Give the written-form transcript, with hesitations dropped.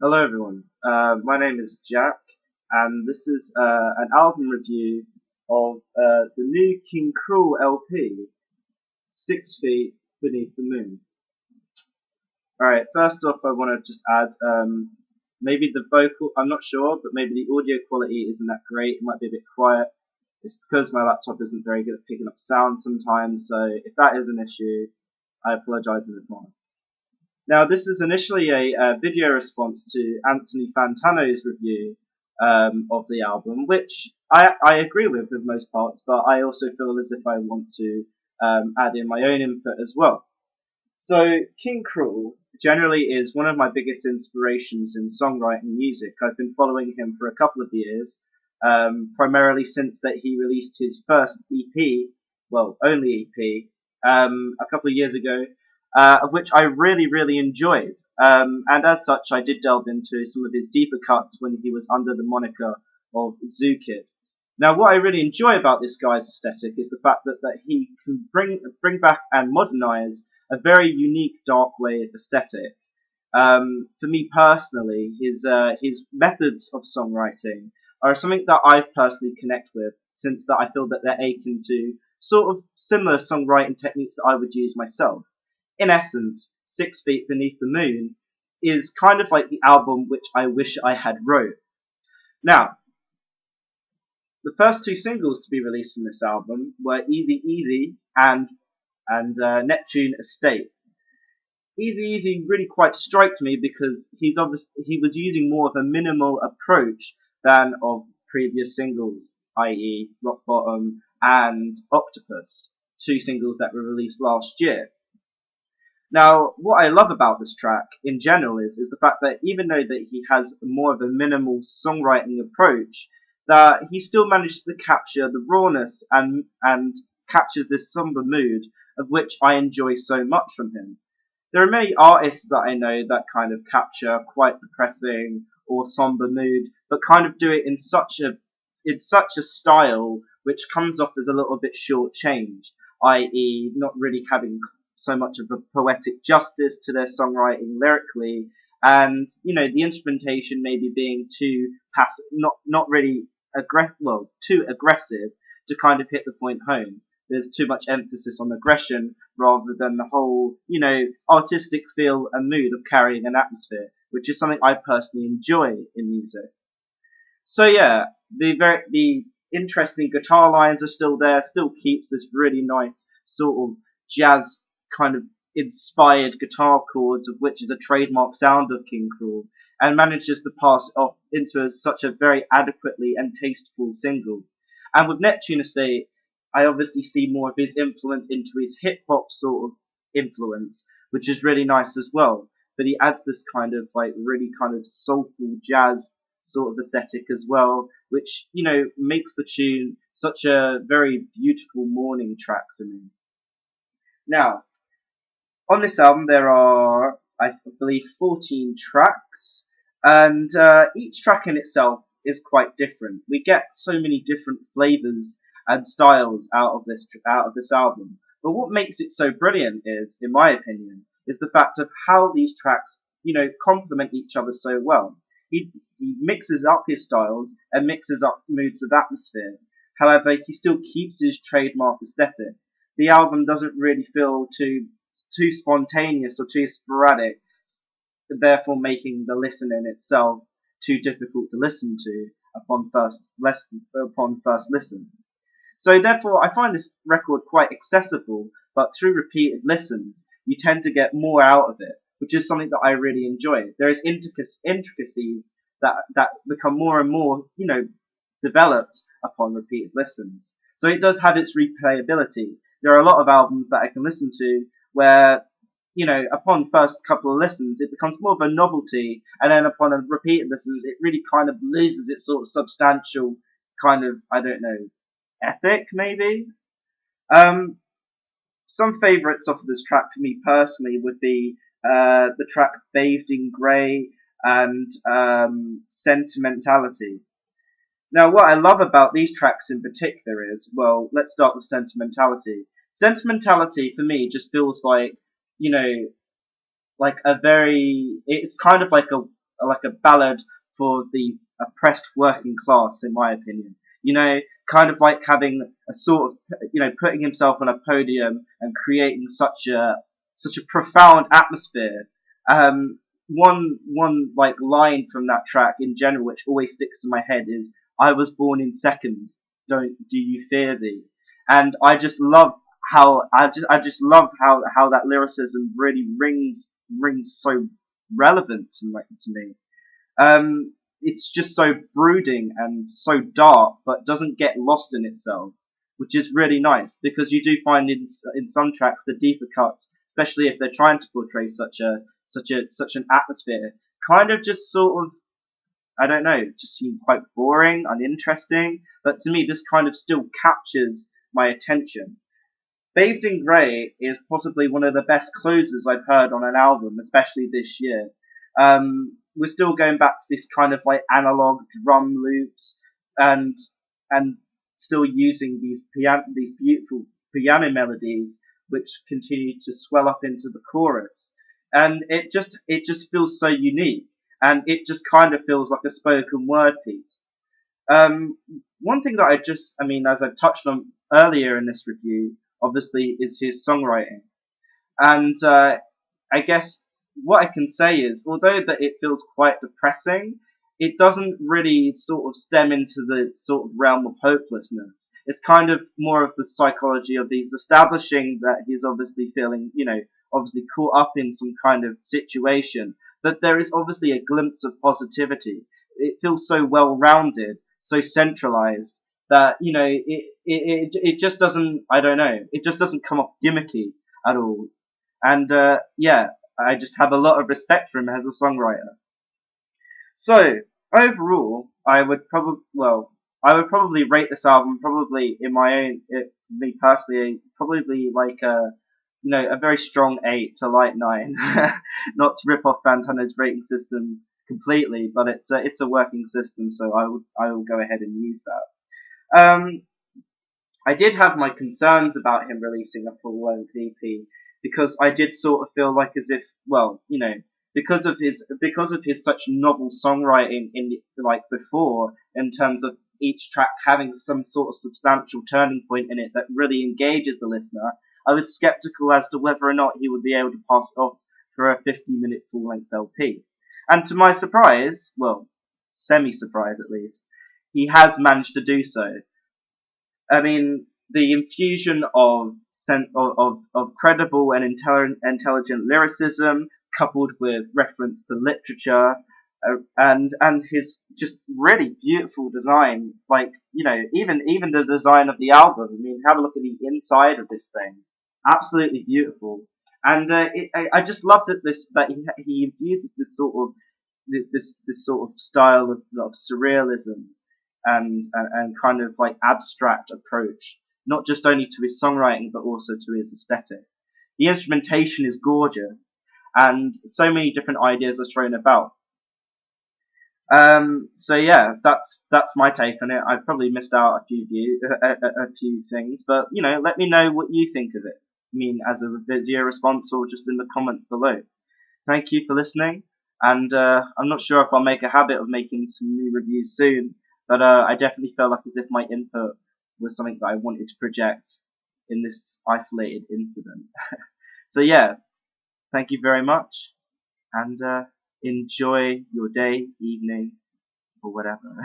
Hello everyone, my name is Jack, and this is an album review of the new King Krule LP, 6 Feet Beneath the Moon. Alright, first off I want to just add, maybe the vocal, I'm not sure, but maybe the audio quality isn't that great, it might be a bit quiet. It's because my laptop isn't very good at picking up sound sometimes, so if that is an issue, I apologise in advance. Now, this is initially a video response to Anthony Fantano's review of the album, which I agree with most parts, but I also feel as if I want to add in my own input as well. So, King Krule generally is one of my biggest inspirations in songwriting music. I've been following him for a couple of years, primarily since that he released his first EP, well, only EP, a couple of years ago, of which I really enjoyed. And as such, I did delve into some of his deeper cuts when he was under the moniker of Zoo Kid. Now, what I really enjoy about this guy's aesthetic is the fact that he can bring back and modernize a very unique dark wave aesthetic. For me personally, his methods of songwriting are something that I personally connect with, since that I feel that they're akin to sort of similar songwriting techniques that I would use myself. In essence, 6 Feet Beneath the Moon is kind of like the album which I wish I had wrote. Now, the first two singles to be released from this album were Easy Easy and Neptune Estate. Easy Easy really quite strikes me because he was using more of a minimal approach than of previous singles, i.e. Rock Bottom and Octopus, two singles that were released last year. Now, what I love about this track in general is the fact that even though that he has more of a minimal songwriting approach, that he still manages to capture the rawness and captures this somber mood of which I enjoy so much from him. There are many artists that I know that kind of capture quite depressing or somber mood, but kind of do it in such a style which comes off as a little bit shortchanged, i.e., not really having so much of a poetic justice to their songwriting lyrically, and the instrumentation maybe being too passive, not really too aggressive to kind of hit the point home. There's too much emphasis on aggression rather than the whole, artistic feel and mood of carrying an atmosphere, which is something I personally enjoy in music. So yeah, the interesting guitar lines are still there, still keeps this really nice sort of jazz kind of inspired guitar chords, of which is a trademark sound of King Krule, and manages to pass it off into such a very adequately and tasteful single. And with Neptune Estate, I obviously see more of his influence into his hip hop sort of influence, which is really nice as well. But he adds this kind of like really kind of soulful jazz sort of aesthetic as well, which makes the tune such a very beautiful morning track for me. Now, on this album there are, I believe, 14 tracks, and each track in itself is quite different. We get so many different flavors and styles out of this album. But what makes it so brilliant is, in my opinion, is the fact of how these tracks, complement each other so well. He mixes up his styles and mixes up moods of atmosphere. However, he still keeps his trademark aesthetic. The album doesn't really feel too spontaneous or too sporadic, therefore making the listening itself too difficult to listen to upon first listen. So therefore, I find this record quite accessible, but through repeated listens, you tend to get more out of it, which is something that I really enjoy. There is intricacies that become more and more, developed upon repeated listens. So it does have its replayability. There are a lot of albums that I can listen to where, upon first couple of listens, it becomes more of a novelty, and then upon a repeated listens, it really kind of loses its sort of substantial kind of, I don't know, ethic maybe. Um, some favourites off of this track for me personally would be the track Bathed in Grey and Sentimentality. Now, what I love about these tracks in particular is, well, let's start with Sentimentality. Sentimentality for me just feels like, you know, like it's kind of like like a ballad for the oppressed working class, in my opinion. You know, kind of like having a sort of, putting himself on a podium and creating such a profound atmosphere. One like line from that track in general, which always sticks to my head, is "I was born in seconds. Do you fear thee?" And I just love how that lyricism really rings so relevant to me. It's just so brooding and so dark, but doesn't get lost in itself, which is really nice because you do find in some tracks the deeper cuts, especially if they're trying to portray such an atmosphere, kind of just sort of, I don't know, just seem quite boring, uninteresting. But to me, this kind of still captures my attention. Bathed in Grey is possibly one of the best closers I've heard on an album, especially this year. We're still going back to this kind of like analog drum loops and and still using these beautiful piano melodies which continue to swell up into the chorus. And it just feels so unique, and it just kind of feels like a spoken word piece. Um, One thing that as I touched on earlier in this review, obviously, is his songwriting. And I guess what I can say is, although that it feels quite depressing, it doesn't really sort of stem into the sort of realm of hopelessness. It's kind of more of the psychology of these establishing that he's obviously feeling, obviously caught up in some kind of situation. But there is obviously a glimpse of positivity. It feels so well rounded, so centralized that it just doesn't. I don't know. It just doesn't come off gimmicky at all. And yeah, I just have a lot of respect for him as a songwriter. So overall, I would probably rate this album probably in me personally, probably like a very strong 8 to light 9. Not to rip off Fantano's rating system completely, but it's a working system, so I will go ahead and use that. I did have my concerns about him releasing a full length EP because I did sort of feel like as if, because of his such novel songwriting like before, in terms of each track having some sort of substantial turning point in it that really engages the listener, I was skeptical as to whether or not he would be able to pass it off for a 50-minute full length LP. And to my surprise, well, semi surprise at least, he has managed to do so. I mean, the infusion of credible and intelligent lyricism, coupled with reference to literature, and his just really beautiful design. Like, even the design of the album. I mean, have a look at the inside of this thing. Absolutely beautiful. And I just love that he infuses this sort of style of surrealism and kind of like abstract approach, not just only to his songwriting but also to his aesthetic. The instrumentation is gorgeous, and so many different ideas are thrown about. So yeah, that's my take on it. I probably missed out a few things, but let me know what you think of it. I mean, as a video response or just in the comments below. Thank you for listening, and I'm not sure if I'll make a habit of making some new reviews soon, but I definitely felt like as if my input was something that I wanted to project in this isolated incident. So yeah, thank you very much, and enjoy your day, evening, or whatever.